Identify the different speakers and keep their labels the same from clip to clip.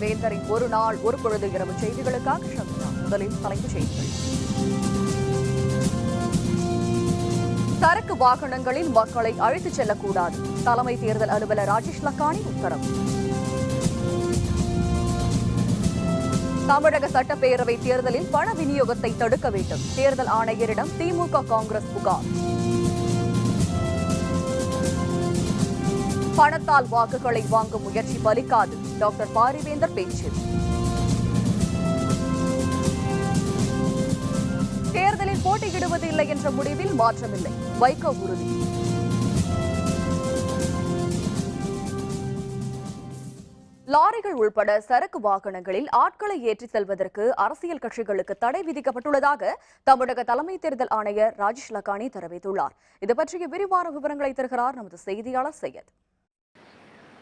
Speaker 1: வேந்தரின் ஒரு நாள் ஒரு பொழுது இரவு செய்திகளுக்காக சந்திரா. முதலில் தலைப்புச் செய்திகள். சரக்கு வாகனங்களில் மக்களை அழைத்துச் செல்லக்கூடாது. தலைமை தேர்தல் அலுவலர் ராஜேஷ் லக்கானி உத்தரவு. தமிழக சட்டப்பேரவை தேர்தலில் பண விநியோகத்தை தடுக்க வேண்டும். தேர்தல் ஆணையரிடம் திமுக காங்கிரஸ் புகார். பணத்தால் வாக்குகளை வாங்கும் முயற்சி பலிக்காது. டாக்டர் பாரிவேந்தர் பேச்சு. தேர்தலில் போட்டியிடுவதில்லை என்ற முடிவில் மாற்றமில்லை. வைகோ உறுதி. லாரிகள் உள்பட சரக்கு வாகனங்களில் ஆட்களை ஏற்றிச் செல்வதற்கு அரசியல் கட்சிகளுக்கு தடை விதிக்கப்பட்டுள்ளதாக தமிழக தலைமை தேர்தல் ஆணையர் ராஜேஷ் லக்கானி தெரிவித்துள்ளார். இது பற்றிய விரிவான விவரங்களை தருகிறார் நமது செய்தியாளர் சையத்.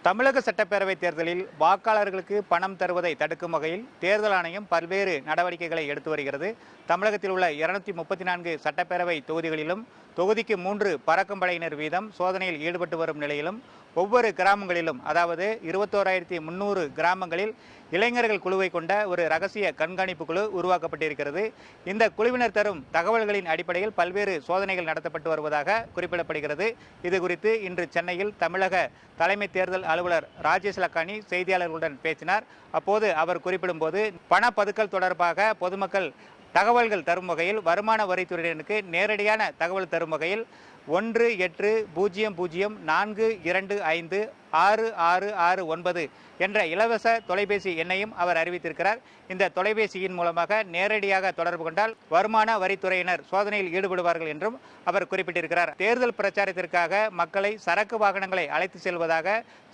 Speaker 2: தமிழக சட்டப்பேரவை தேர்தலில் வாக்காளர்களுக்கு பணம் தருவதை தடுக்கும் வகையில் தேர்தல் ஆணையம் பல்வேறு நடவடிக்கைகளை எடுத்து வருகிறது. தமிழகத்தில் உள்ள 234 சட்டப்பேரவை தொகுதிகளிலும் தொகுதிக்கு 3 பறக்கும் படையினர் வீதம் சோதனையில் ஈடுபட்டு வரும் நிலையிலும் ஒவ்வொரு கிராமங்களிலும், அதாவது 21,300 கிராமங்களில் இளைஞர்கள் குழுவை கொண்ட ஒரு ரகசிய கண்காணிப்பு குழு உருவாக்கப்பட்டிருக்கிறது. இந்த குழுவினர் தரும் தகவல்களின் அடிப்படையில் பல்வேறு சோதனைகள் நடத்தப்பட்டு வருவதாக குறிப்பிடப்படுகிறது. இது குறித்து இன்று சென்னையில் தமிழக தலைமை தேர்தல் அலுவலர் ராஜேஷ் லக்கானி செய்தியாளர்களுடன் பேசினார். அப்போது அவர் குறிப்பிடும்போது, பண பதுக்கல் தொடர்பாக பொதுமக்கள் தகவல்கள் தரும் வகையில் வருமான வரித்துறையினருக்கு நேரடியான தகவல் தரும் வகையில் 180042256669 என்ற இலவச தொலைபேசி எண்ணையும் அவர் அறிவித்திருக்கிறார். இந்த தொலைபேசியின் மூலமாக நேரடியாக தொடர்பு கொண்டால் வருமான வரித்துறையினர் சோதனையில் ஈடுபடுவார்கள் என்றும் அவர் குறிப்பிட்டிருக்கிறார். தேர்தல் பிரச்சாரத்திற்காக மக்களை சரக்கு வாகனங்களை அழைத்து செல்வதாக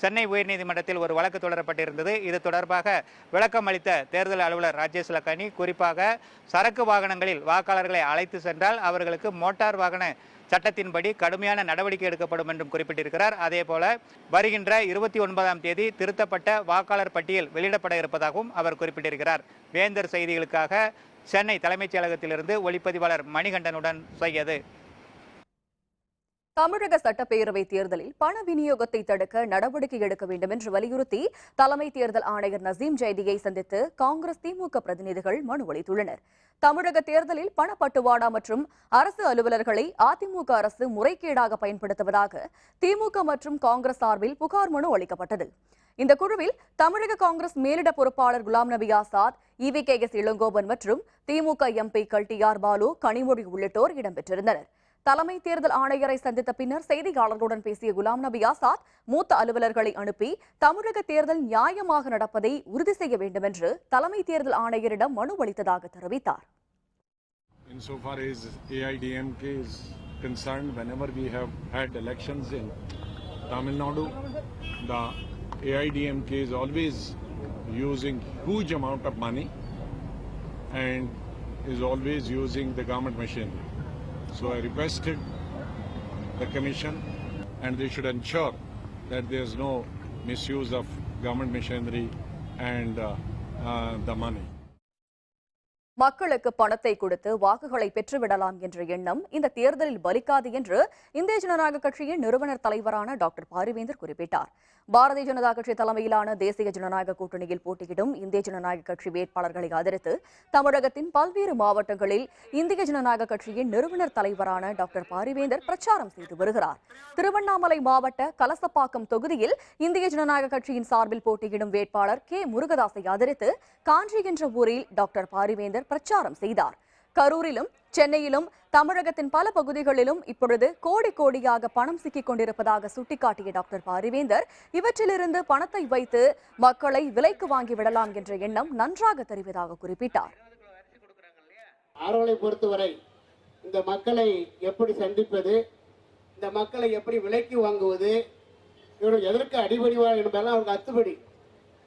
Speaker 2: சென்னை உயர்நீதிமன்றத்தில் ஒரு வழக்கு தொடரப்பட்டிருந்தது. இது தொடர்பாக விளக்கம் அளித்த தேர்தல் அலுவலர் ராஜேஷ் லக்கானி, குறிப்பாக சரக்கு வாகனங்களில் வாக்காளர்களை அழைத்து சென்றால் அவர்களுக்கு மோட்டார் வாகன சட்டத்தின்படி கடுமையான நடவடிக்கை எடுக்கப்படும் என்றும் குறிப்பிட்டிருக்கிறார். அதேபோல வருகின்ற 29ஆம் தேதி திருத்தப்பட்ட வாக்காளர் பட்டியல் வெளியிடப்பட இருப்பதாகவும் அவர் குறிப்பிட்டிருக்கிறார். வேந்தர் செய்திகளுக்காக சென்னை தலைமைச் செயலகத்திலிருந்து ஒளிப்பதிவாளர் மணிகண்டனுடன் செய்யது.
Speaker 1: தமிழக சட்டப்பேரவை தேர்தலில் பண விநியோகத்தை தடுக்க நடவடிக்கை எடுக்க வேண்டும் என்று வலியுறுத்தி தலைமை தேர்தல் ஆணையர் நசீம் ஜைதியை சந்தித்து காங்கிரஸ் திமுக பிரதிநிதிகள் மனு அளித்துள்ளனர். தமிழக தேர்தலில் பணப்பட்டுவாடா மற்றும் அரசு அலுவலர்களை அதிமுக அரசு முறைகேடாக பயன்படுத்துவதாக திமுக மற்றும் காங்கிரஸ் சார்பில் புகார் மனு அளிக்கப்பட்டது. இந்த குழுவில் தமிழக காங்கிரஸ் மேலிட பொறுப்பாளர் குலாம் நபி ஆசாத், EVKS இளங்கோவன் மற்றும் திமுக எம்பிக்கள் TR பாலு, கனிமொழி உள்ளிட்டோர் இடம்பெற்றிருந்தனர். தலைமை தேர்தல் ஆணையரை சந்தித்த பின்னர் செய்தியாளர்களுடன் பேசிய குலாம் நபி ஆசாத், மூத்த அலுவலர்களை அனுப்பி தமிழக தேர்தல் நியாயமாக நடப்பதை உறுதி செய்ய வேண்டும் என்று தலைமை தேர்தல் ஆணையரிடம் மனு அளித்ததாக தெரிவித்தார்.
Speaker 3: Insofar as AIDMK is concerned, whenever we have had elections in Tamil Nadu, the AIDMK is always using huge amount of money and is always using the government machinery. So I requested the Commission, and they should ensure that there is no misuse of government machinery and the money.
Speaker 1: மக்களுக்கு பணத்தை கொடுத்து வாக்குகளை பெற்றுவிடலாம் என்ற எண்ணம் இந்த தேர்தலில் பலிக்காது என்று இந்திய ஜனநாயக கட்சியின் நிறுவனர் தலைவரான டாக்டர் பாரிவேந்தர் குறிப்பிட்டார். பாரதிய ஜனதா கட்சி தலைமையிலான தேசிய ஜனநாயக கூட்டணியில் போட்டியிடும் இந்திய ஜனநாயக கட்சி வேட்பாளர்களை ஆதரித்து தமிழகத்தின் பல்வேறு மாவட்டங்களில் இந்திய ஜனநாயக கட்சியின் நிறுவனர் தலைவரான டாக்டர் பாரிவேந்தர் பிரச்சாரம் செய்து வருகிறார். திருவண்ணாமலை மாவட்ட கலசப்பாக்கம் தொகுதியில் இந்திய ஜனநாயக கட்சியின் சார்பில் போட்டியிடும் வேட்பாளர் K முருகதாஸை ஆதரித்து காஞ்சி என்ற ஊரில் டாக்டர் பாரிவேந்தர் பிரச்சாரம் செய்தார். கரூரிலும் சென்னையிலும் தமிழகத்தின் பல பகுதிகளிலும் இப்பொழுது கோடி கோடியாக பணம் சிக்கிக் கொண்டிருப்பதாக சுட்டிக்காட்டிய டாக்டர் பாரிவேந்தர், இவற்றிலிருந்து பணத்தை வைத்து மக்களை விலைக்கு வாங்கிவிடலாம் என்ற எண்ணம் நன்றாக தெரிவதாக குறிப்பிட்டார்.
Speaker 4: ஆரோலை பொறுத்தவரை இந்த மக்களை எப்படி சந்திப்பது, இந்த மக்களை எப்படி விலைக்கு வாங்குவது, இவர்கள் எதற்கு அடிபடிவார் என்பதெல்லாம் அவருக்கு அத்துப்படி.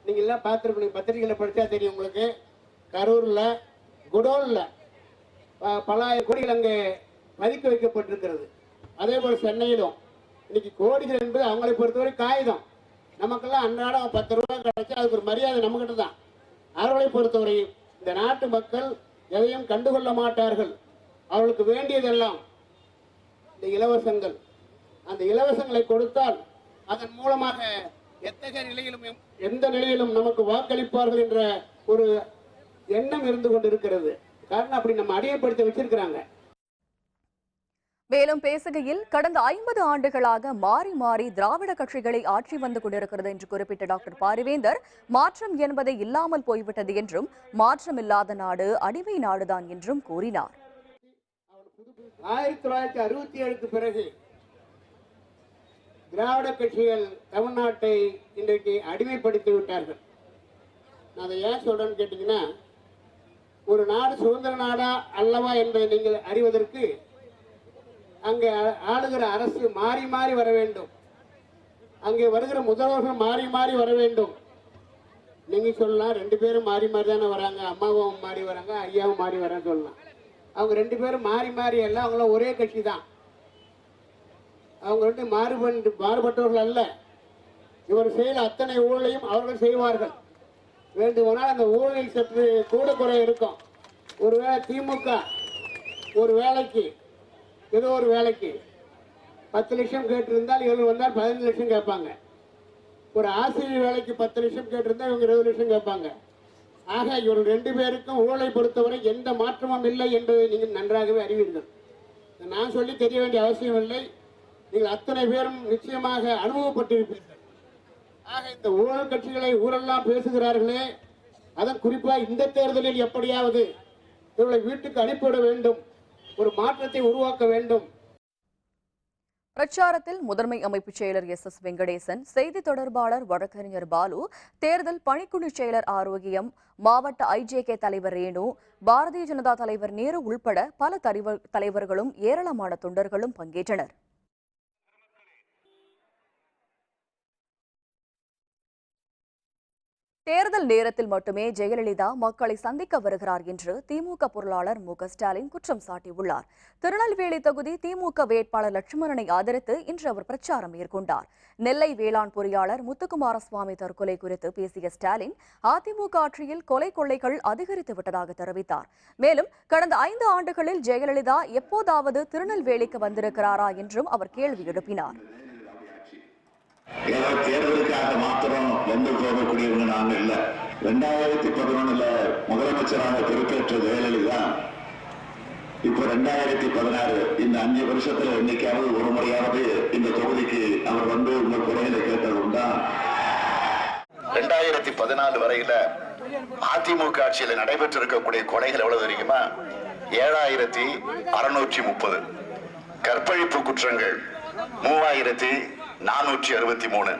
Speaker 4: நீங்க எல்லாம் பார்த்துருப்பீங்க, பத்திரிகைகளை படித்தா தெரியும் உங்களுக்கு. கரூரில் குடோனில் பல கோடிகள் அங்கே பதுக்கி வைக்கப்பட்டிருக்கிறது. அதே போல் சென்னையிலும் இன்னைக்கு கோடிகள் என்பது அவங்களை பொறுத்தவரை காகிதம். நமக்கெல்லாம் அன்றாடம் 10 ரூபாய் கிடைச்சா அதுக்கு ஒரு மரியாதை நம்மகிட்ட தான். அவர்களை பொறுத்தவரை இந்த நாட்டு மக்கள் எதையும் கண்டுகொள்ள மாட்டார்கள். அவர்களுக்கு வேண்டியதெல்லாம் இந்த இலவசங்கள். அந்த இலவசங்களை கொடுத்தால் அதன் மூலமாக எத்தகைய நிலையிலும் எந்த நிலையிலும் நமக்கு வாக்களிப்பார்கள் என்ற ஒரு எண்ணம் இருந்து கொண்டிருக்கிறது. காரணம் அப்படி நம்ம அடிமைப்படுத்தி வச்சிருக்கிறாங்க.
Speaker 1: மேலும் பேசுகையில் கடந்த 50 ஆண்டுகளாக மாறி மாறி திராவிட கட்சிகளை ஆட்சி வந்து கொண்டிருக்கிறது என்று குறிப்பிட்ட டாக்டர் பாரிவேந்தர் மாற்றம் என்பதை இல்லாமல் போய்விட்டது என்றும் மாற்றம் இல்லாத நாடு அடிமை நாடுதான் என்றும் கூறினார்.
Speaker 4: 1967க்கு பிறகு திராவிட கட்சிகள் தமிழ்நாட்டை இன்றைக்கு அடிமைப்படுத்தி விட்டார்கள். நான் அதை ஏன் சொல்றேன்னு கேட்டீங்கன்னா, ஒரு நாடு சுதந்திர நாடா அல்லவா என்பதை நீங்கள் அறிவதற்கு அங்கே ஆளுகிற அரசு மாறி மாறி வர வேண்டும். அங்கே வருகிற முதல்வர்கள் மாறி மாறி வர வேண்டும். நீங்க சொல்லலாம் 2 பேரும் மாறி மாறி தானே வராங்க, அம்மாவும் மாறி வராங்க, ஐயாவும் மாறி வரான்னு சொல்லலாம். அவங்க 2 பேரும் மாறி மாறி அல்ல, அவங்களும் ஒரே கட்சி தான். அவங்க 2 மாறுபட்டவர்கள் அல்ல. இவர் செய்யல அத்தனை ஊழலையும் அவர்கள் செய்வார்கள். வேண்டுமானால் அந்த ஊழலில் சற்று கூட குறை இருக்கும். ஒருவேளை திமுக ஒரு வேலைக்கு ஏதோ ஒரு வேலைக்கு 10 லட்சம் கேட்டிருந்தால் இவர்கள் வந்தால் 15 லட்சம் கேட்பாங்க. ஒரு ஆசிரியர் வேலைக்கு 10 லட்சம் கேட்டிருந்தால் இவங்க 20 லட்சம் கேட்பாங்க. ஆக இவர்கள் 2 பேருக்கும் ஊழலை பொறுத்தவரை எந்த மாற்றமும் இல்லை என்பதை நீங்கள் நன்றாகவே அறிவீர்கள். நான் சொல்லி தெரிய வேண்டிய அவசியம் இல்லை. நீங்கள் அத்தனை பேரும் நிச்சயமாக அனுபவப்பட்டிருப்பீர்கள். ஆக இந்த ஊழல் கட்சிகளை ஊரெல்லாம் பேசுகிறார்களே, அதன் குறிப்பாக இந்த தேர்தலில் எப்படியாவது இவர்களை வீட்டுக்கு அனுப்பிவிட வேண்டும், ஒரு மாற்றத்தை உருவாக்க வேண்டும்.
Speaker 1: பிரச்சாரத்தில் முதன்மை அமைப்பு செயலர் எஸ் வெங்கடேசன், செய்தி தொடர்பாளர் வழக்கறிஞர் பாலு, தேர்தல் பணிக்குழு செயலர் ஆரோக்கியம், மாவட்ட ஐஜேகே தலைவர் ரேணு, பாரதிய ஜனதா தலைவர் நேரு உள்பட பல தலைவர்களும் ஏராளமான தொண்டர்களும் பங்கேற்றனர். தேர்தல் நேரத்தில் மட்டுமே ஜெயலலிதா மக்களை சந்திக்க வருகிறார் என்று திமுக பொருளாளர் மு.க.ஸ்டாலின் குற்றம் சாட்டியுள்ளார். திருநெல்வேலி தொகுதி திமுக வேட்பாளர் லட்சுமணனை ஆதரித்து இன்று அவர் பிரச்சாரம் மேற்கொண்டார். நெல்லை வேளாண் பொறியாளர் முத்துக்குமாரசுவாமி தற்கொலை குறித்து பேசிய ஸ்டாலின், அதிமுக ஆட்சியில் கொலை கொள்ளைகள் அதிகரித்து விட்டதாக தெரிவித்தார். மேலும் கடந்த 5 ஆண்டுகளில் ஜெயலலிதா எப்போதாவது திருநெல்வேலிக்கு வந்திருக்கிறாரா என்றும் அவர் கேள்வி எழுப்பினார்.
Speaker 5: ஏதோ தேர்தலுக்காக மாத்திரம் வந்து போகக்கூடியவங்க நாங்க இல்ல. 2011 முதலமைச்சராக பொறுப்பேற்ற ஜெயலலிதா இப்ப 2016 இந்த 5 வருஷத்துல என்னைக்காவது ஒரு முறையாவது இந்த தொகுதிக்கு அவர் வந்து உங்க குறைகளை கேட்டதுண்டா? 2014 வரையில அதிமுக ஆட்சியில நடைபெற்றிருக்கக்கூடிய கொலைகள் எவ்வளவு தெரியுமா? 7630. கற்பழிப்பு குற்றங்கள் 3463.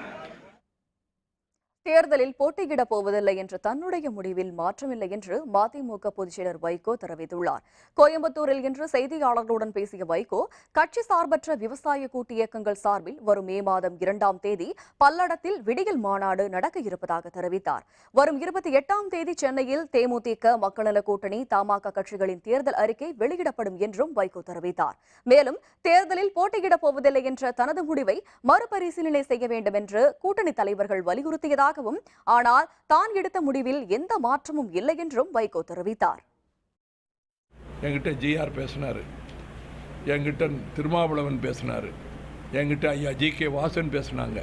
Speaker 1: தேர்தலில் போட்டியிடப் போவதில்லை என்ற தன்னுடைய முடிவில் மாற்றமில்லை என்று மதிமுக பொதுச்செயலர் வைகோ தெரிவித்துள்ளார். கோயம்புத்தூரில் இன்று செய்தியாளர்களுடன் பேசிய வைகோ, கட்சி சார்பற்ற விவசாய கூட்டு இயக்கங்கள் சார்பில் வரும் மே மாதம் 2ஆம் தேதி பல்லடத்தில் விடியல் மாநாடு நடக்க இருப்பதாக தெரிவித்தார். வரும் 28ஆம் தேதி சென்னையில் தேமுதிக, மக்கள் நல கூட்டணி, தமாக கட்சிகளின் தேர்தல் அறிக்கை வெளியிடப்படும் என்றும் வைகோ தெரிவித்தார். மேலும் தேர்தலில் போட்டியிடப் போவதில்லை என்ற தனது முடிவை மறுபரிசீலனை செய்ய வேண்டும் என்று கூட்டணி தலைவர்கள் வலியுறுத்தியதாக, ஆனால் தான் எடுத்த முடிவில் எந்த மாற்றமும் இல்லை என்றும் வைகோ தெரிவித்தார்.
Speaker 6: என்கிட்ட ஜிஆர் பேசினாரு, என்கிட்ட திருமாவளவன் பேசினாரு, என்கிட்ட ஐயா ஜி.கே. வாசன் பேசினாங்க,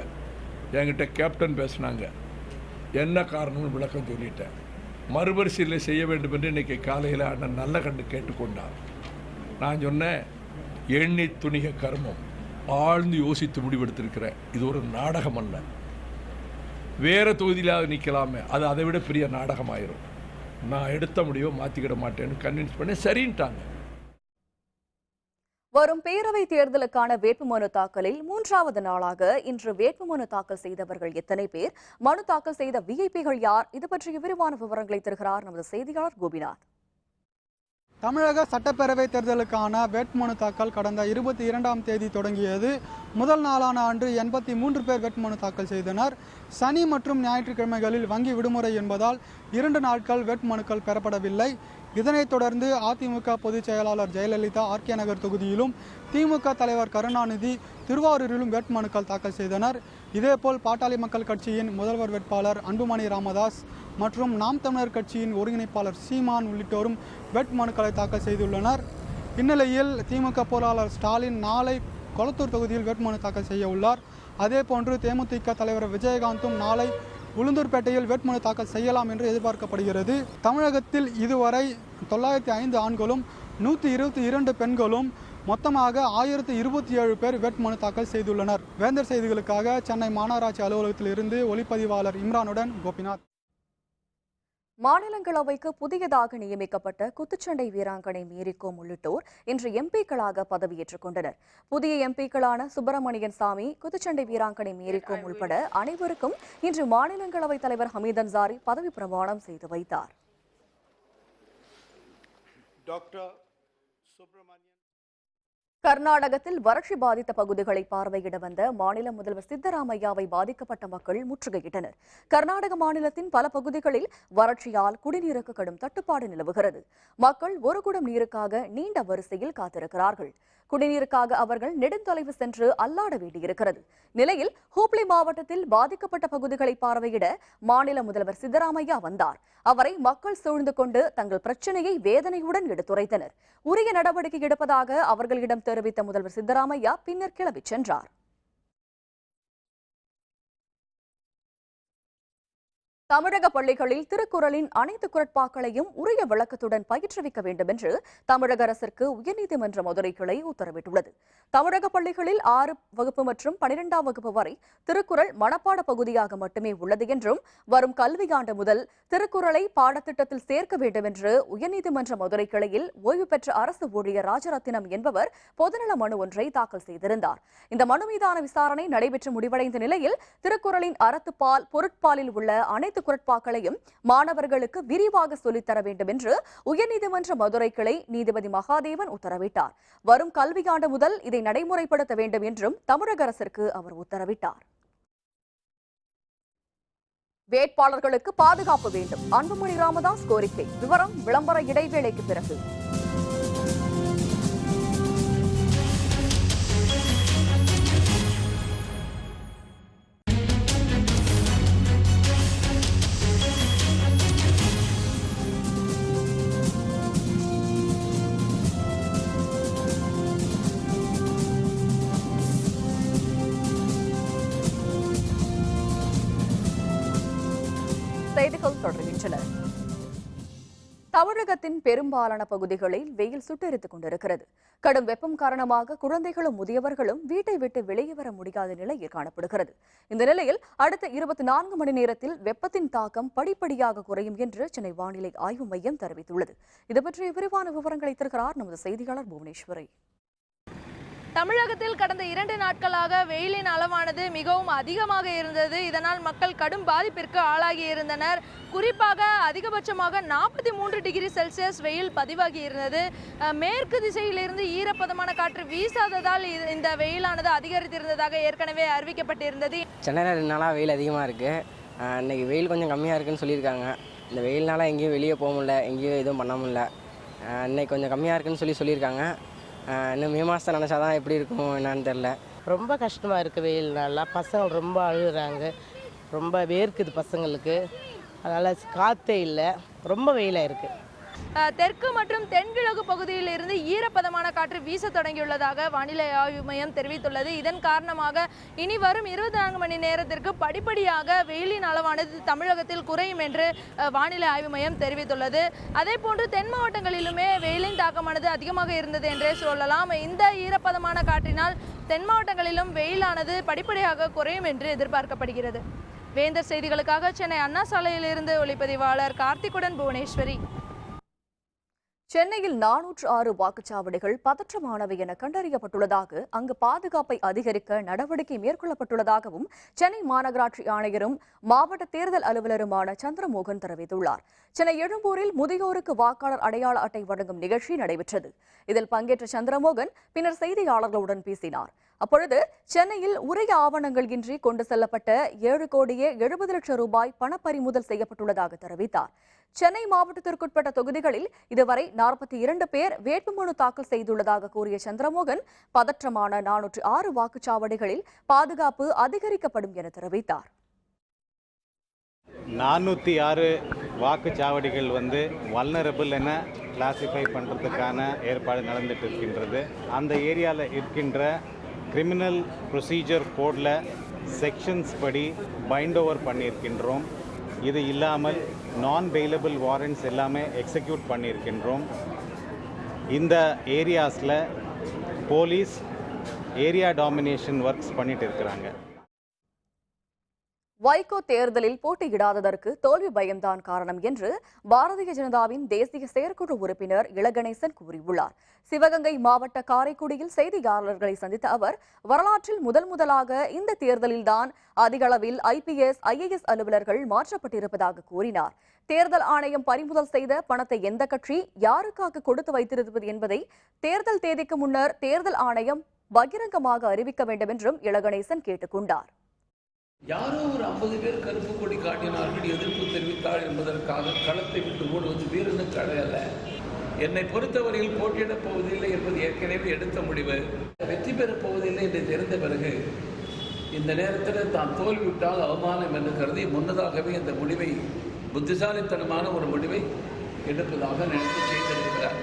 Speaker 6: என்கிட்ட கேப்டன் பேசினாங்க. என்ன காரணம்னு விளக்கம் சொல்லிட்டேன். மறுபரிசீலனை செய்ய வேண்டும் என்று இன்னைக்கு காலையில் அண்ணன் நல்ல கண்டு கேட்டுக்கொண்டார். நான் சொன்னேன், எண்ணி துணிக கர்மம், ஆழ்ந்து யோசித்து முடிவெடுத்திருக்கிறேன். இது ஒரு நாடகம் அல்ல. வேற தொகுதியிலாவது நிற்கலாமே, அது அதை விட பெரிய நாடகமாயிரும். நான் எடுத்த முடிவை மாற்றிக்கிட மாட்டேன்னு கன்வின்ஸ் பண்ணி சரின்ட்டாங்க.
Speaker 1: வரும் பேரவைத் தேர்தலுக்கான வேட்புமனு தாக்கலில் 3வது நாளாக இன்று வேட்புமனு தாக்கல் செய்தவர்கள் எத்தனை பேர், மனு தாக்கல் செய்த விஐபிகள் யார்? இது பற்றிய விரிவான விவரங்களை தருகிறார் நமது செய்தியாளர் கோபிநாத்.
Speaker 7: தமிழக சட்டப்பேரவை தேர்தலுக்கான வேட்புமனு தாக்கல் கடந்த 22ஆம் தேதி தொடங்கியது. முதல் நாளான அன்று 83 பேர் வேட்புமனு தாக்கல் செய்தனர். சனி மற்றும் ஞாயிற்றுக்கிழமைகளில் வங்கி விடுமுறை என்பதால் 2 நாட்கள் வேட்புமனுக்கள் பெறப்படவில்லை. இதனைத் தொடர்ந்து அதிமுக பொதுச் செயலாளர் ஜெயலலிதா ஆர்கே நகர் தொகுதியிலும், திமுக தலைவர் கருணாநிதி திருவாரூரிலும் வேட்புமனுக்கள் தாக்கல் செய்தனர். இதேபோல் பாட்டாளி மக்கள் கட்சியின் முதல்வர் வேட்பாளர் அன்புமணி ராமதாஸ் மற்றும் நாம் தமிழர் கட்சியின் ஒருங்கிணைப்பாளர் சீமான் உள்ளிட்டோரும் வேட்புமனுக்களை தாக்கல் செய்துள்ளனர். இந்நிலையில் திமுக பொருளாளர் ஸ்டாலின் நாளை கொளத்தூர் தொகுதியில் வேட்புமனு தாக்கல் செய்ய உள்ளார். அதேபோன்று தேமுதிக தலைவர் விஜயகாந்தும் நாளை உளுந்தூர்பேட்டையில் வேட்புமனு தாக்கல் செய்யலாம் என்று எதிர்பார்க்கப்படுகிறது. தமிழகத்தில் இதுவரை 905 ஆண்களும் 122 பெண்களும் மொத்தமாக 1027 பேர் வேட்புமனு தாக்கல் செய்துள்ளனர். வேந்தர் செய்திகளுக்காக சென்னை மாநகராட்சி அலுவலகத்தில் இருந்து ஒளிப்பதிவாளர் இம்ரானுடன் கோபிநாத்.
Speaker 1: மாநிலங்களவைக்கு புதியதாக நியமிக்கப்பட்ட குத்துச்சண்டை வீராங்கனை மேரி கோம் உள்ளிட்டோர் இன்று எம்பிக்களாக பதவியேற்றுக் கொண்டனர். புதிய எம்பிக்களான சுப்பிரமணியன் சாமி, குத்துச்சண்டை வீராங்கனை மேரி கோம் உள்பட அனைவருக்கும் இன்று மாநிலங்களவைத் தலைவர் ஹமீத் அன்சாரி பதவி பிரமாணம் செய்து வைத்தார். கர்நாடகத்தில் வறட்சி பாதித்த பகுதிகளை பார்வையிட வந்த மாநில முதல்வர் சித்தராமையாவை பாதிக்கப்பட்ட மக்கள் முற்றுகையிட்டனர். கர்நாடக மாநிலத்தின் பல பகுதிகளில் வறட்சியால் குடிநீருக்கு கடும் தட்டுப்பாடு நிலவுகிறது. மக்கள் ஒரு குடம் நீருக்காக நீண்ட வரிசையில் காத்திருக்கிறார்கள். குடிநீருக்காக அவர்கள் நெடுந்தொலைவு சென்று அல்லாட வேண்டியிருக்கிறது. நிலையில் ஹூப்ளி மாவட்டத்தில் பாதிக்கப்பட்ட பகுதிகளை பார்வையிட மாநில முதல்வர் சித்தராமையா வந்தார். அவரை மக்கள் சூழ்ந்து கொண்டு தங்கள் பிரச்சனையை வேதனையுடன் எடுத்துரைத்தனர். உரிய நடவடிக்கை எடுப்பதாக அவர்களிடம் தெரிவித்த முதல்வர் சித்தராமையா பின்னர் கிளம்பிச் சென்றார். தமிழக பள்ளிகளில் திருக்குறளின் அனைத்து குறட்பாக்களையும் உரிய விளக்கத்துடன் பயிற்றுவிக்க வேண்டும் என்று தமிழக அரசிற்கு உயர்நீதிமன்ற மதுரை கிளை உத்தரவிட்டுள்ளது. தமிழக பள்ளிகளில் 6 வகுப்பு மற்றும் 12ஆம் வகுப்பு வரை திருக்குறள் மனப்பாட பகுதியாக மட்டுமே உள்ளது என்றும் வரும் கல்வியாண்டு முதல் திருக்குறளை பாடத்திட்டத்தில் சேர்க்க வேண்டும் என்று உயர்நீதிமன்ற மதுரை கிளையில் ஓய்வு பெற்ற அரசு ஊழியர் ராஜரத்தினம் என்பவர் பொதுநல மனு ஒன்றை தாக்கல் செய்திருந்தார். இந்த மனு மீதான விசாரணை நடைபெற்று முடிவடைந்த நிலையில் திருக்குறளின் அறத்துப்பால், பொருட்பாலில் உள்ள அனைத்து குறட்பாக்களையும் மாணவர்களுக்கு விரிவாக சொல்லித்தர வேண்டும் என்று உயர்நீதிமன்ற மதுரை கிளை நீதிபதி மகாதேவன் உத்தரவிட்டார். வரும் கல்வியாண்டு முதல் இதை நடைமுறைப்படுத்த வேண்டும் என்றும் தமிழக அரசிற்கு அவர் உத்தரவிட்டார். வேட்பாளர்களுக்கு பாதுகாப்பு வேண்டும், அன்புமணி ராமதாஸ் கோரிக்கை. விவரம் விளம்பர இடைவேளைக்கு பிறகு. செய்திகள் தொடர்கின்றன. தமிழகத்தின் பெரும்பாலான பகுதிகளில் வெயில் சுட்டெரித்துக் கொண்டிருக்கிறது. கடும் வெப்பம் காரணமாக குழந்தைகளும் முதியவர்களும் வீட்டை விட்டு வெளியே வர முடியாத நிலையில் காணப்படுகிறது. இந்த நிலையில் அடுத்த 24 மணி நேரத்தில் வெப்பத்தின் தாக்கம் படிப்படியாக குறையும் என்று சென்னை வானிலை ஆய்வு மையம் தெரிவித்துள்ளது. இதுபற்றிய விரிவான விவரங்களை தருகிறார் நமது செய்தியாளர் புவனேஸ்வரி.
Speaker 8: தமிழகத்தில் கடந்த 2 நாட்களாக வெயிலின் அளவானது மிகவும் அதிகமாக இருந்தது. இதனால் மக்கள் கடும் பாதிப்பிற்கு ஆளாகி இருந்தனர். குறிப்பாக அதிகபட்சமாக 43 டிகிரி செல்சியஸ் வெயில் பதிவாகி இருந்தது. மேற்கு திசையிலிருந்து ஈரப்பதமான காற்று வீசாததால் இந்த வெயிலானது அதிகரித்திருந்ததாக ஏற்கனவே அறிவிக்கப்பட்டிருந்தது.
Speaker 9: சென்னையில் 2 நாளாக வெயில் அதிகமாக இருக்குது. இன்றைக்கி வெயில் கொஞ்சம் கம்மியாக இருக்குன்னு சொல்லியிருக்காங்க. இந்த வெயில்னால எங்கேயும் வெளியே போக முடியல, எங்கேயும் எதுவும் பண்ண முடியல. இன்னைக்கு கொஞ்சம் கம்மியாக இருக்குன்னு சொல்லியிருக்காங்க. இன்னும் மே மாதம் நினச்சாதான் எப்படி இருக்கும் என்னான்னு தெரில.
Speaker 10: ரொம்ப கஷ்டமாக இருக்குது வெயில்னால. பசங்க ரொம்ப அழுகுறாங்க, ரொம்ப வேர்க்குது பசங்களுக்கு. அதனால் காற்றே இல்லை, ரொம்ப வெயிலாக இருக்குது.
Speaker 8: தெற்கு மற்றும் தென்கிழக்கு பகுதியில் இருந்து ஈரப்பதமான காற்று வீச தொடங்கியுள்ளதாக வானிலை ஆய்வு மையம் தெரிவித்துள்ளது. இதன் காரணமாக இனி வரும் 24 மணி நேரத்திற்கு படிப்படியாக வெயிலின் அளவானது தமிழகத்தில் குறையும் என்று வானிலை ஆய்வு மையம் தெரிவித்துள்ளது. அதே போன்று தென் மாவட்டங்களிலுமே வெயிலின் தாக்கமானது அதிகமாக இருந்தது என்றே சொல்லலாம். இந்த ஈரப்பதமான காற்றினால் தென் மாவட்டங்களிலும் வெயிலானது படிப்படியாக குறையும் என்று எதிர்பார்க்கப்படுகிறது. வேந்தர் செய்திகளுக்காக சென்னை அண்ணா சாலையிலிருந்து ஒளிப்பதிவாளர் கார்த்திகுடன் புவனேஸ்வரி.
Speaker 1: சென்னையில் 406 வாக்குச்சாவடிகள் பதற்றமானவை என கண்டறியப்பட்டுள்ளதாக, அங்கு பாதுகாப்பை அதிகரிக்க நடவடிக்கை மேற்கொள்ளப்பட்டுள்ளதாகவும் சென்னை மாநகராட்சி ஆணையரும் மாவட்ட தேர்தல் அலுவலருமான சந்திரமோகன் தெரிவித்துள்ளார். சென்னை எழும்பூரில் முதியோருக்கு வாக்காளர் அடையாள அட்டை வழங்கும் நிகழ்ச்சி நடைபெற்றது. இதில் பங்கேற்ற சந்திரமோகன் பின்னர் செய்தியாளர்களுடன் பேசினார். அப்பொழுது சென்னையில் உரிய ஆவணங்கள் இன்றி கொண்டு செல்லப்பட்ட 7,70,00,000 ரூபாய் பணப்பறிமுதல் செய்யப்பட்டுள்ளதாக தெரிவித்தார். சென்னை மாவட்டத்திற்குட்பட்ட தொகுதிகளில் இதுவரை 42 பேர் வேட்புமனு தாக்கல் செய்துள்ளதாக கூறிய சந்திரமோகன், பதற்றமான 406 வாக்குச்சாவடிகளில் பாதுகாப்பு அதிகரிக்கப்படும் என தெரிவித்தார்.
Speaker 11: 406 வாக்குச்சாவடிகள் வல்னரபிள் என கிளாசிஃபை பண்ணுறதுக்கான ஏற்பாடு நடந்துட்டு இருக்கின்றது. அந்த ஏரியாவில் இருக்கின்ற கிரிமினல் ப்ரொசீஜர் கோடில் செக்ஷன்ஸ் படி பைண்ட் ஓவர் பண்ணியிருக்கின்றோம். இது இல்லாமல் நான் பெயிலபிள் வாரண்ட்ஸ் எல்லாமே எக்ஸிக்யூட் பண்ணியிருக்கின்றோம். இந்த ஏரியாஸில் போலீஸ் ஏரியா டாமினேஷன் ஒர்க்ஸ் பண்ணிட்டு இருக்கிறாங்க.
Speaker 1: வைகோ தேர்தலில் போட்டியிடாததற்கு தோல்வி பயம்தான் காரணம் என்று பாரதிய ஜனதாவின் தேசிய செயற்குழு உறுப்பினர் இளகணேசன் கூறியுள்ளார். சிவகங்கை மாவட்ட காரைக்குடியில் செய்தியாளர்களை சந்தித்த அவர், வரலாற்றில் முதலாக இந்த தேர்தலில்தான் அதிக அளவில் IPS, IAS அலுவலர்கள் மாற்றப்பட்டிருப்பதாக கூறினார். தேர்தல் ஆணையம் பறிமுதல் செய்த பணத்தை எந்த கட்சி யாருக்காக கொடுத்து வைத்திருப்பது என்பதை தேர்தல் தேதிக்கு முன்னர் தேர்தல் ஆணையம் பகிரங்கமாக அறிவிக்க வேண்டும் என்றும் இளகணேசன் கேட்டுக் கொண்டார்.
Speaker 6: யாரோ ஒரு 50 பேர் கருப்பு கொடி காட்டினார்கள், எதிர்ப்பு தெரிவித்தார் என்பதற்காக களத்தை விட்டு ஓடுவது வீரனு அல்ல. என்னை பொறுத்தவரையில் போட்டியிடப் போவதில்லை என்பது ஏற்கனவே எடுத்த முடிவு. வெற்றி பெறப் போவதில்லை என்று தெரிந்த பிறகு இந்த நேரத்தில் தான் தோல்விவிட்டால் அவமானம் என்று கருதி முன்னதாகவே இந்த முடிவை, புத்திசாலித்தனமான ஒரு முடிவை எடுப்பதாக நினைத்து செய்திருக்கிறார்.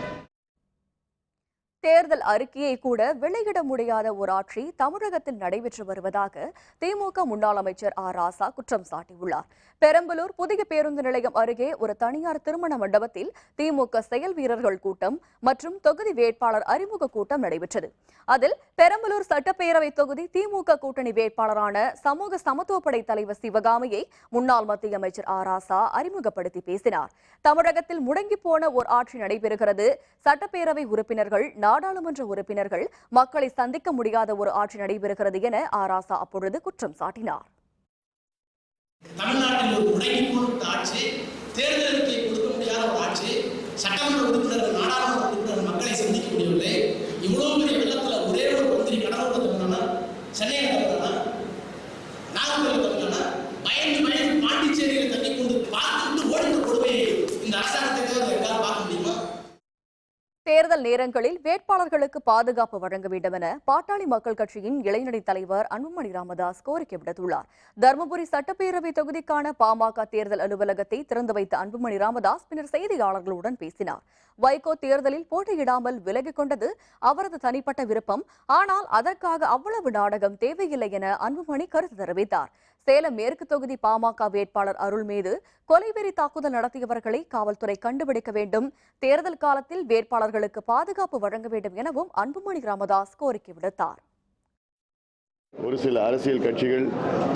Speaker 1: தேர்தல் அறிக்கையை கூட வெளியிட முடியாத ஒரு ஆட்சி தமிழகத்தில் நடைபெற்று வருவதாக திமுக முன்னாள் அமைச்சர் ராசா குற்றம் சாட்டியுள்ளார். பெரம்பலூர் புதிய பேருந்து நிலையம் அருகே ஒரு தனியார் திருமண மண்டபத்தில் திமுக செயல் வீரர்கள் கூட்டம் மற்றும் தொகுதி வேட்பாளர் அறிமுக கூட்டம் நடைபெற்றது. அதில் பெரம்பலூர் சட்டப்பேரவை தொகுதி திமுக கூட்டணி வேட்பாளரான சமூக சமத்துவப்படை தலைவர் சிவகாமியை முன்னாள் மத்திய அமைச்சர் ராசா அறிமுகப்படுத்தி பேசினார். தமிழகத்தில் முடங்கி போன ஒரு ஆட்சி நடைபெறுகிறது. சட்டப்பேரவை உறுப்பினர்கள், நாடாளுமன்ற உறுப்பினர்கள் மக்களை சந்திக்க முடியாத ஒரு ஆட்சி நடைபெறுகிறது என ராசா அப்பொழுது குற்றம் சாட்டினார்.
Speaker 12: தமிழ்நாட்டில் ஒரு முடங்கி போன ஆட்சி, தேர்தல் அறிக்கை கொடுக்க முடியாத ஒரு ஆட்சி, சட்டமன்ற உறுப்பினர்கள், நாடாளுமன்ற உறுப்பினர்கள் மக்களை சந்திக்க முடியவில்லை. இவ்வளவு பெரிய வெள்ளத்தில் ஒரே ஒரு மந்திரி கடலூர் தமிழனா, சென்னையில் தமிழனா, நாகர்கோவில் தமிழனா, பயந்து பாண்டிச்சேரியில் தண்ணி கொண்டு பார்த்துட்டு ஓடிட்டு கொடுமை இந்த அரசாங்கத்துக்கு எங்களால் பார்க்க முடியுமா?
Speaker 1: தேர்தல் நேரங்களில் வேட்பாளர்களுக்கு பாதுகாப்பு வழங்க வேண்டும் என பாட்டாளி மக்கள் கட்சியின் இளைஞரணி தலைவர் அன்புமணி ராமதாஸ் கோரிக்கை விடுத்துள்ளார். தருமபுரி சட்டப்பேரவை தொகுதிக்கான பாமக தேர்தல் அலுவலகத்தை திறந்து வைத்த அன்புமணி ராமதாஸ் பின்னர் செய்தியாளர்களுடன் பேசினார். வைகோ தேர்தலில் போட்டியிடாமல் விலகிக் கொண்டது அவரது தனிப்பட்ட விருப்பம். ஆனால் அதற்காக அவ்வளவு நாடகம் தேவையில்லை என அன்புமணி கருத்து தெரிவித்தார். சேலம் மேற்கு தொகுதி பாமக வேட்பாளர் அருள் மீது கொலைவெறி தாக்குதல் நடத்தியவர்களை காவல்துறை கண்டுபிடிக்க வேண்டும். தேர்தல் காலத்தில் வேட்பாளர்களுக்கு பாதுகாப்பு வழங்க வேண்டும் எனவும் அன்புமணி ராமதாஸ் கோரிக்கை விடுத்தார்.
Speaker 13: ஒரு சில அரசியல் கட்சிகள்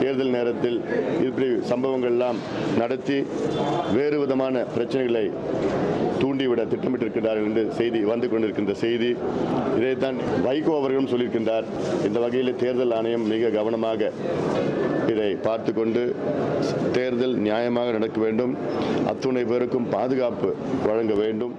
Speaker 13: தேர்தல் நேரத்தில் இப்படி சம்பவங்கள்லாம் நடத்தி வேறு விதமான பிரச்சனைகளை தூண்டிவிட திட்டமிட்டிருக்கிறார்கள் என்று செய்தி வந்து கொண்டிருக்கின்ற செய்தி. இதைத்தான் வைகோ அவர்களும் சொல்லியிருக்கின்றார். இந்த வகையில் தேர்தல் ஆணையம் மிக கவனமாக இதை பார்த்து கொண்டு தேர்தல் நியாயமாக நடக்க வேண்டும், அத்துணை பேருக்கும் பாதுகாப்பு வழங்க வேண்டும்.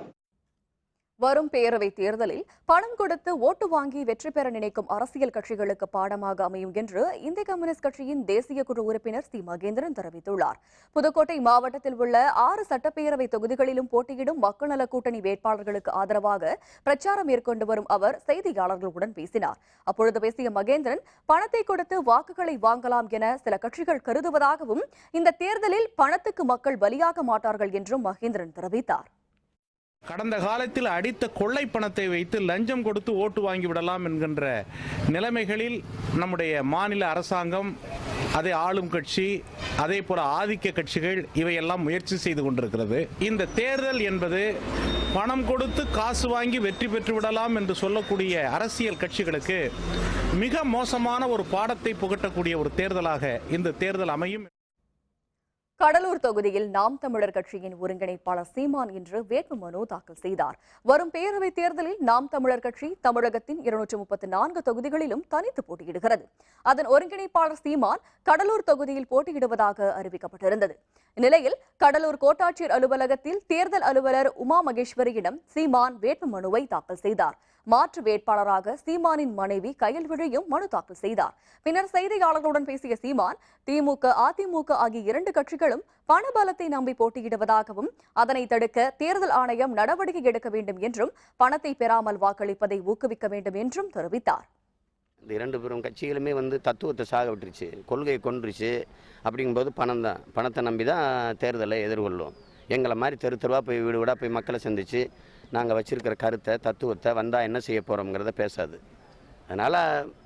Speaker 1: வரும் பேரவை தேர்தலில் பணம் கொடுத்து ஓட்டு வாங்கி வெற்றி பெற நினைக்கும் அரசியல் கட்சிகளுக்கு பாடமாக அமையும் என்று இந்திய கம்யூனிஸ்ட் கட்சியின் தேசிய குழு உறுப்பினர் சி மகேந்திரன் தெரிவித்துள்ளார். புதுக்கோட்டை மாவட்டத்தில் உள்ள 6 சட்டப்பேரவை தொகுதிகளிலும் போட்டியிடும் மக்கள் நல கூட்டணி வேட்பாளர்களுக்கு ஆதரவாக பிரச்சாரம் மேற்கொண்டு வரும் அவர் செய்தியாளர்களுடன் பேசினார். அப்பொழுது பேசிய மகேந்திரன், பணத்தை கொடுத்து வாக்குகளை வாங்கலாம் என சில கட்சிகள் கருதுவதாகவும், இந்த தேர்தலில் பணத்துக்கு மக்கள் பலியாக மாட்டார்கள் என்றும் மகேந்திரன் தெரிவித்தார்.
Speaker 14: கடந்த காலத்தில் அடித்த கொள்ளை பணத்தை வைத்து லஞ்சம் கொடுத்து ஓட்டு வாங்கிவிடலாம் என்கின்ற நிலைமைகளில் நம்முடைய மாநில அரசாங்கம், அதை ஆளும் கட்சி, அதே போல ஆதிக்க கட்சிகள் இவையெல்லாம் முயற்சி செய்து கொண்டிருக்கிறது. இந்த தேர்தல் என்பது பணம் கொடுத்து காசு வாங்கி வெற்றி பெற்று விடலாம் என்று சொல்லக்கூடிய அரசியல் கட்சிகளுக்கு மிக மோசமான ஒரு பாடத்தை புகட்டக்கூடிய ஒரு தேர்தலாக இந்த தேர்தல் அமையும்.
Speaker 1: கடலூர் தொகுதியில் நாம் தமிழர் கட்சியின் ஒருங்கிணைப்பாளர் சீமான் இன்று வேட்புமனு தாக்கல் செய்தார். வரும் பேரவைத் தேர்தலில் நாம் தமிழர் கட்சி தமிழகத்தின் 234 தொகுதிகளிலும் தனித்து போட்டியிடுகிறது. அதன் ஒருங்கிணைப்பாளர் சீமான் கடலூர் தொகுதியில் போட்டியிடுவதாக அறிவிக்கப்பட்டிருந்தது. இந்நிலையில் கடலூர் கோட்டாட்சியர் அலுவலகத்தில் தேர்தல் அலுவலர் உமா மகேஸ்வரியிடம் சீமான் வேட்புமனுவை தாக்கல் செய்தார். மாற்று வேட்பாளராக சீமானின் மனைவி கயல்விழியும் மனு தாக்கல் செய்தார். பின்னர் செய்தியாளர்களுடன் பேசிய சீமான், திமுக, அதிமுக ஆகிய 2 கட்சிகளும் பணபலத்தை நம்பி போட்டியிடுவதாகவும், அதனை தடுக்க தேர்தல் ஆணையம் நடவடிக்கை எடுக்க வேண்டும் என்றும், பணத்தை பெறாமல் வாக்களிப்பதை ஊக்குவிக்க வேண்டும் என்றும் தெரிவித்தார்.
Speaker 15: இந்த 2 பெரும் கட்சிகளுமே தத்துவத்தை சாக விட்டுருச்சு, கொள்கையை கொன்றுச்சு. அப்படிங்கும்போது பணம் தான், பணத்தை நம்பி தான் தேர்தலை எதிர்கொள்ளும். எங்களை மாதிரி தெரு தெருவாக போய் வீடு வீடாக போய் மக்களை சந்தித்து நாங்கள் வச்சுருக்கிற கருத்தை, தத்துவத்தை வந்தால் என்ன செய்ய போகிறோங்கிறத பேசாது. அதனால்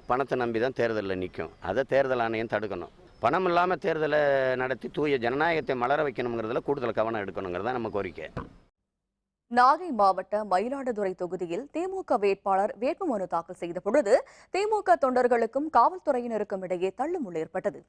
Speaker 15: பணத்தை நம்பி தான் தேர்தலில் நிற்கும். அதை தேர்தல் ஆணையம் தடுக்கணும். பணம் இல்லாமல் தேர்தலை நடத்தி தூய ஜனநாயகத்தை மலர வைக்கணுங்கிறதுல கூடுதல் கவனம் எடுக்கணுங்கிறது தான் நம்ம கோரிக்கை.
Speaker 1: நாகை மாவட்ட மயிலாடுதுறை தொகுதியில் திமுக வேட்பாளர் வேட்புமனு தாக்கல் செய்த பொழுது திமுக தொண்டர்களுக்கும் காவல்துறையினருக்கும் இடையே தள்ளுமுள் ஏற்பட்டது.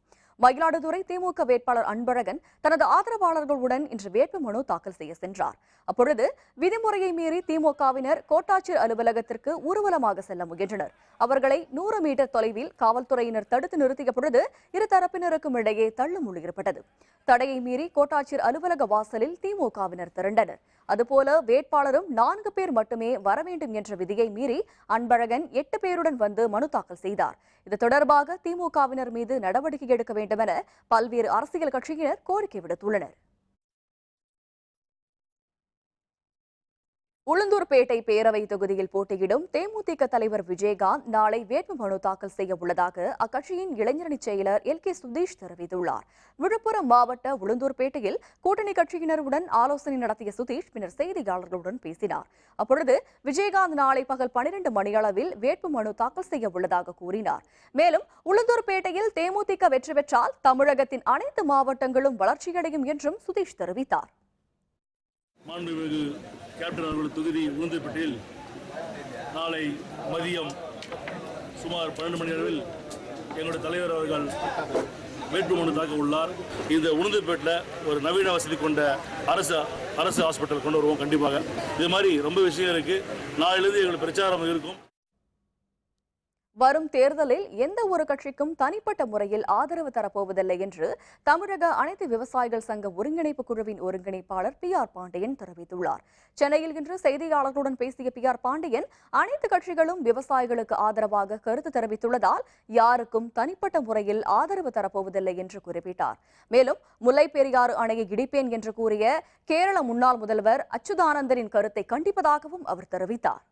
Speaker 1: மயிலாடுதுறை திமுக வேட்பாளர் அன்பழகன் தனது ஆதரவாளர்களுடன் இன்று வேட்புமனு தாக்கல் செய்ய சென்றார். அப்பொழுது விதிமுறையை மீறி திமுகவினர் கோட்டாட்சியர் அலுவலகத்திற்கு ஊர்வலமாக செல்ல முயன்றனர். அவர்களை 100 மீட்டர் தொலைவில் காவல்துறையினர் தடுத்து நிறுத்திய பொழுது இருதரப்பினருக்கும் இடையே தள்ளுமுள் ஏற்பட்டது. தடையை மீறி கோட்டாட்சியர் அலுவலக வாசலில் திமுகவினர் திரண்டனர். அதுபோல வேட்பாளரும் 4 பேர் மட்டுமே வர வேண்டும் என்ற விதியை மீறி அன்பழகன் 8 பேருடன் வந்து மனு தாக்கல் செய்தார். இது தொடர்பாக திமுகவினர் மீது நடவடிக்கை எடுக்க வேண்டும் என பல்வேறு அரசியல் கட்சியினர் கோரிக்கை விடுத்துள்ளனர். உளுந்தூர்பேட்டை பேரவை தொகுதியில் போட்டியிடும் தேமுதிக தலைவர் விஜயகாந்த் நாளை வேட்புமனு தாக்கல் செய்ய உள்ளதாக அக்கட்சியின் இளைஞரணி செயலர் LK சுதீஷ் தெரிவித்துள்ளார். விழுப்புரம் மாவட்ட உளுந்தூர்பேட்டையில் கூட்டணி கட்சியினருடன் ஆலோசனை நடத்திய சுதீஷ் பின்னர் செய்தியாளர்களுடன் பேசினார். அப்பொழுது விஜயகாந்த் நாளை பகல் 12 மணியளவில் வேட்புமனு தாக்கல் செய்ய உள்ளதாக கூறினார். மேலும் உளுந்தூர்பேட்டையில் தேமுதிக வெற்றி பெற்றால் தமிழகத்தின் அனைத்து மாவட்டங்களும் வளர்ச்சியடையும் என்றும் சுதீஷ் தெரிவித்தார்.
Speaker 16: மாண்புமிகு கேப்டன் அவர்கள் தொகுதி உளுந்தூர்பேட்டையில் நாளை மதியம் சுமார் 12 மணி அளவில் எங்களுடைய தலைவர் அவர்கள் வேட்புமனு தாக்க உள்ளார். இந்த உளுந்தூர்பேட்டில் ஒரு நவீன வசதி கொண்ட அரசு ஹாஸ்பிட்டல் கொண்டு வருவோம். கண்டிப்பாக இது மாதிரி ரொம்ப விஷயம் இருக்கு. நாளிலிருந்து எங்களுக்கு பிரச்சாரம் இருக்கும்.
Speaker 1: வரும் தேர்தலில் எந்த ஒரு கட்சிக்கும் தனிப்பட்ட முறையில் ஆதரவு தரப்போவதில்லை என்று தமிழக அனைத்து விவசாயிகள் சங்க ஒருங்கிணைப்பு குழுவின் ஒருங்கிணைப்பாளர் PR பாண்டியன் தெரிவித்துள்ளார். சென்னையில் இன்று செய்தியாளர்களுடன் பேசிய PR பாண்டியன் அனைத்து கட்சிகளும் விவசாயிகளுக்கு ஆதரவாக கருத்து தெரிவித்துள்ளதால் யாருக்கும் தனிப்பட்ட முறையில் ஆதரவு தரப்போவதில்லை என்று குறிப்பிட்டார். மேலும் முல்லை பெரியாறு அணையை இடிப்பேன் என்று கூறிய கேரள முன்னாள் முதல்வர் அச்சுதானந்தனின் கருத்தை கண்டிப்பதாகவும் அவர் தெரிவித்தார்.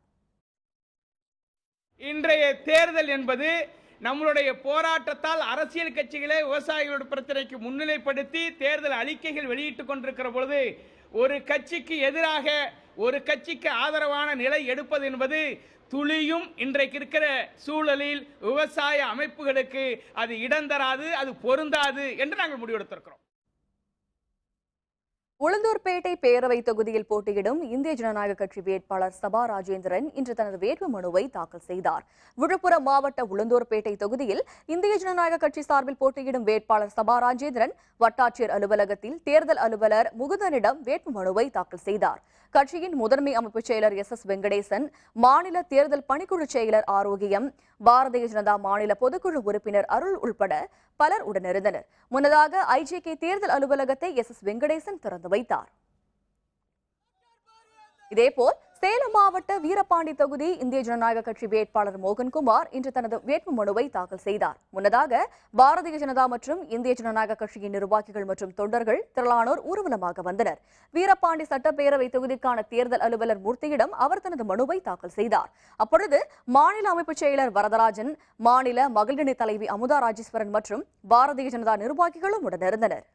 Speaker 17: இன்றைய தேர்தல் என்பது நம்மளுடைய போராட்டத்தால் அரசியல் கட்சிகளை விவசாயிகளுடைய பிரச்சனைக்கு முன்னிலைப்படுத்தி தேர்தல் அறிக்கைகள் வெளியிட்டுக் கொண்டிருக்கிற பொழுது ஒரு கட்சிக்கு எதிராக ஒரு கட்சிக்கு ஆதரவான நிலை எடுப்பது என்பது துளியும் இன்றைக்கு இருக்கிற சூழலில் விவசாய அமைப்புகளுக்கு அது இடம் தராது, அது பொருந்தாது என்று நாங்கள் முடிவெடுத்திருக்கிறோம்.
Speaker 1: உளுந்தூர்பேட்டை பேரவை தொகுதியில் போட்டியிடும் இந்திய ஜனநாயக கட்சி வேட்பாளர் சபா ராஜேந்திரன் இன்று தனது வேட்பு மனுவை தாக்கல் செய்தார். விழுப்புரம் மாவட்ட உளுந்தூர்பேட்டை தொகுதியில் இந்திய ஜனநாயக கட்சி சார்பில் போட்டியிடும் வேட்பாளர் சபா ராஜேந்திரன் வட்டாட்சியர் அலுவலகத்தில் தேர்தல் அலுவலர் முகுதனிடம் வேட்பு மனுவை தாக்கல் செய்தார். கட்சியின் முதன்மை அமைப்பு செயலர் SS வெங்கடேசன், மாநில தேர்தல் பணிக்குழு செயலர் ஆரோக்கியம், பாரதிய ஜனதா மாநில பொதுக்குழு உறுப்பினர் அருள் உள்பட பலர் உடனிருந்தனர். முன்னதாக IJK தேர்தல் அலுவலகத்தை SS வெங்கடேசன் திறந்து வைத்தார். இதேபோல் சேலம் மாவட்ட வீரபாண்டி தொகுதி இந்திய ஜனநாயக கட்சி வேட்பாளர் மோகன்குமார் இன்று தனது வேட்பு மனுவை தாக்கல் செய்தார். முன்னதாக பாரதிய ஜனதா மற்றும் இந்திய ஜனநாயக கட்சியின் நிர்வாகிகள் மற்றும் தொண்டர்கள் திரளானோர் ஊர்வலமாக வந்தனர். வீரபாண்டி சட்டப்பேரவை தொகுதிக்கான தேர்தல் அலுவலர் மூர்த்தியிடம் அவர் தனது மனுவை தாக்கல் செய்தார். அப்பொழுது மாநில அமைப்பு செயலர் வரதராஜன், மாநில மகளிரணி தலைவி அமுதா ராஜேஸ்வரன் மற்றும் பாரதிய ஜனதா நிர்வாகிகளும் உடனிருந்தனர்.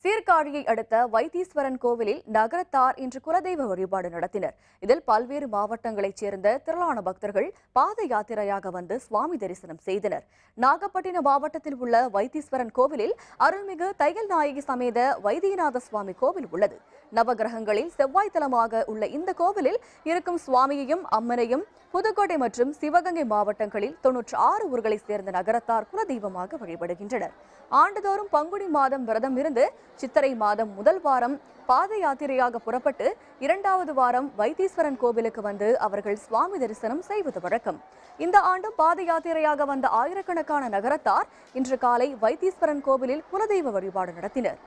Speaker 1: சீர்காழியை அடுத்த வைத்தீஸ்வரன் கோவிலில் நகரத்தார் இன்று குலதெய்வ வழிபாடு நடத்தினர். இதில் பல்வேறு மாவட்டங்களைச் சேர்ந்த திரளான பக்தர்கள் பாத யாத்திரையாக வந்து சுவாமி தரிசனம் செய்தனர். நாகப்பட்டினம் மாவட்டத்தில் உள்ள வைத்தீஸ்வரன் கோவிலில் அருள்மிகு தையல் நாயகி சமேத வைத்தியநாத சுவாமி கோவில் உள்ளது. நவகிரகங்களில் செவ்வாய் தலமாக உள்ள இந்த கோவிலில் இருக்கும் சுவாமியையும் அம்மனையும் புதுக்கோட்டை மற்றும் சிவகங்கை மாவட்டங்களில் 96 ஊர்களைச் சேர்ந்த நகரத்தார் குலதெய்வமாக வழிபடுகின்றனர். ஆண்டுதோறும் பங்குனி மாதம் விரதம் இருந்து சித்திரை மாதம் முதல் வாரம் பாத யாத்திரையாக புறப்பட்டு 2வது வாரம் வைத்தீஸ்வரன் கோவிலுக்கு வந்து அவர்கள் சுவாமி தரிசனம் செய்வது வழக்கம். இந்த ஆண்டும் பாத யாத்திரையாக வந்த ஆயிரக்கணக்கான நகரத்தார் இன்று காலை வைத்தீஸ்வரன் கோவிலில் குலதெய்வ வழிபாடு நடத்தினர்.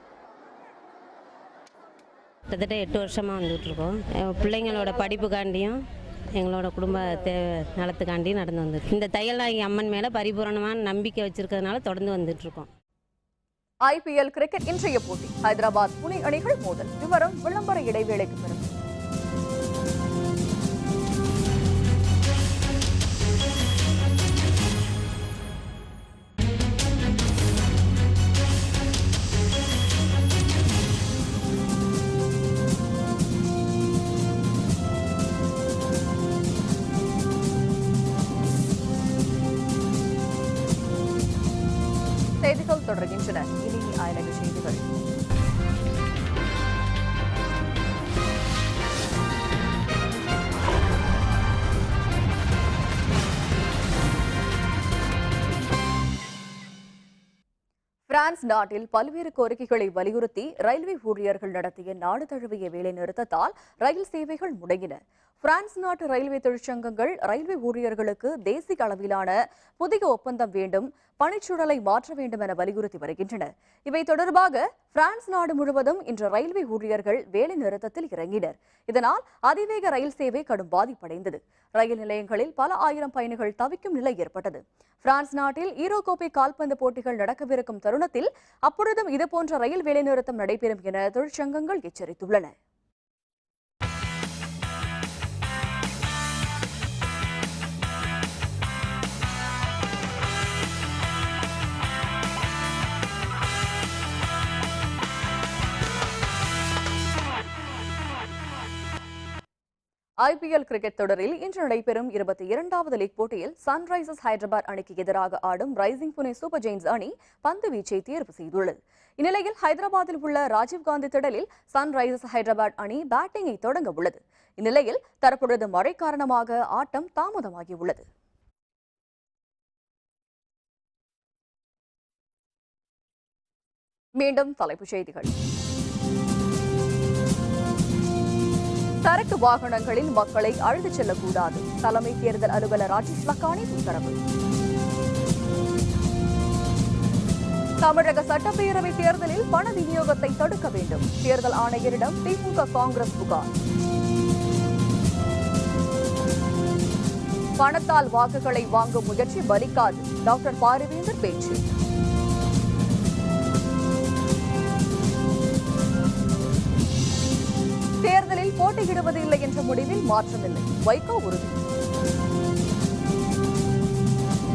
Speaker 18: கிட்டத்தட்ட 8 வருஷமாக வந்துட்டுருக்கோம். பிள்ளைங்களோட படிப்புக்காண்டியும் எங்களோட குடும்ப நலத்துக்காண்டியும் நடந்து வந்துருக்கு. இந்த தையல் நாயகி அம்மன் மேலே பரிபூரணமான நம்பிக்கை வச்சிருக்கிறதுனால தொடர்ந்து வந்துட்டுருக்கோம்.
Speaker 1: IPL கிரிக்கெட் இன்றைய போட்டி ஹைதராபாத் புனே அணிகள் மோதல். விவரம் விளம்பர இடைவேளைக்கு பிறகு. வருகின்றன. இனி அயலக செய்திகள். பிரான்ஸ் நாட்டில் பல்வேறு கோரிக்கைகளை வலியுறுத்தி ரயில்வே ஊழியர்கள் நடத்திய நாடு தழுவிய வேலைநிறுத்தத்தால் ரயில் சேவைகள் முடங்கின. பிரான்ஸ் நாட்டு ரயில்வே தொழிற்சங்கங்கள் ரயில்வே ஊழியர்களுக்கு தேசிய அளவிலான புதிய ஒப்பந்தம் வேண்டும், பணிச்சூழலை மாற்ற வேண்டும் என வலியுறுத்தி வருகின்றன. இவை தொடர்பாக பிரான்ஸ் நாடு முழுவதும் இன்று ரயில்வே ஊழியர்கள் வேலை நிறுத்தத்தில் இறங்கினர். இதனால் அதிவேக ரயில் சேவை கடும் பாதிப்படைந்தது. ரயில் நிலையங்களில் பல ஆயிரம் பயணிகள் தவிக்கும் நிலை ஏற்பட்டது. பிரான்ஸ் நாட்டில் ஈரோ கோப்பை கால்பந்து போட்டிகள் நடக்கவிருக்கும் தருணத்தில் அப்பொழுதும் இதுபோன்ற ரயில் வேலைநிறுத்தம் நடைபெறும் என தொழிற்சங்கங்கள் எச்சரித்துள்ளன. IPL கிரிக்கெட் தொடரில் இன்று நடைபெறும் 22வது லீக் போட்டியில் சன்ரைசர்ஸ் ஹைதராபாத் அணிக்கு எதிராக ஆடும் ரைசிங் புனே சூப்பர் ஜெயின்ஸ் அணி பந்து வீச்சை தேர்வு செய்துள்ளது. இந்நிலையில் ஹைதராபாத்தில் உள்ள ராஜீவ்காந்தி திடலில் சன்ரைசர்ஸ் ஹைதராபாத் அணி பேட்டிங்கை தொடங்க உள்ளது. இந்நிலையில் தற்பொழுது மழை காரணமாக ஆட்டம் தாமதமாகியுள்ளது. மீண்டும் தலைப்புச் செய்திகள். சரக்கு வாகனங்களில் மக்களை அழைத்துச் செல்லக்கூடாது. தலைமை தேர்தல் அலுவலர் ராஜேஷ் லக்கானி உத்தரவு. தமிழக சட்டப்பேரவை தேர்தலில் பண விநியோகத்தை தடுக்க வேண்டும். தேர்தல் ஆணையரிடம் திமுக காங்கிரஸ் புகார். பணத்தால் வாக்குகளை வாங்கும் முயற்சி பலிக்காது. டாக்டர் பாரிவேந்தர் பேச்சு. தேர்தலில் போட்டியிடுவதில்லை என்ற முடிவில் மாற்றமில்லை. வைகோ உறுதி.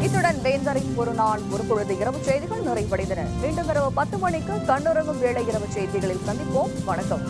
Speaker 1: இத்துடன் வேந்தரின் ஒரு நாள் ஒரு பொழுது இரவு செய்திகள் நிறைவடைந்தன. மீண்டும் இரவு 10 மணிக்கு கண்ணுறங்கும் வேளை இரவு செய்திகளில் சந்திப்போம். வணக்கம்.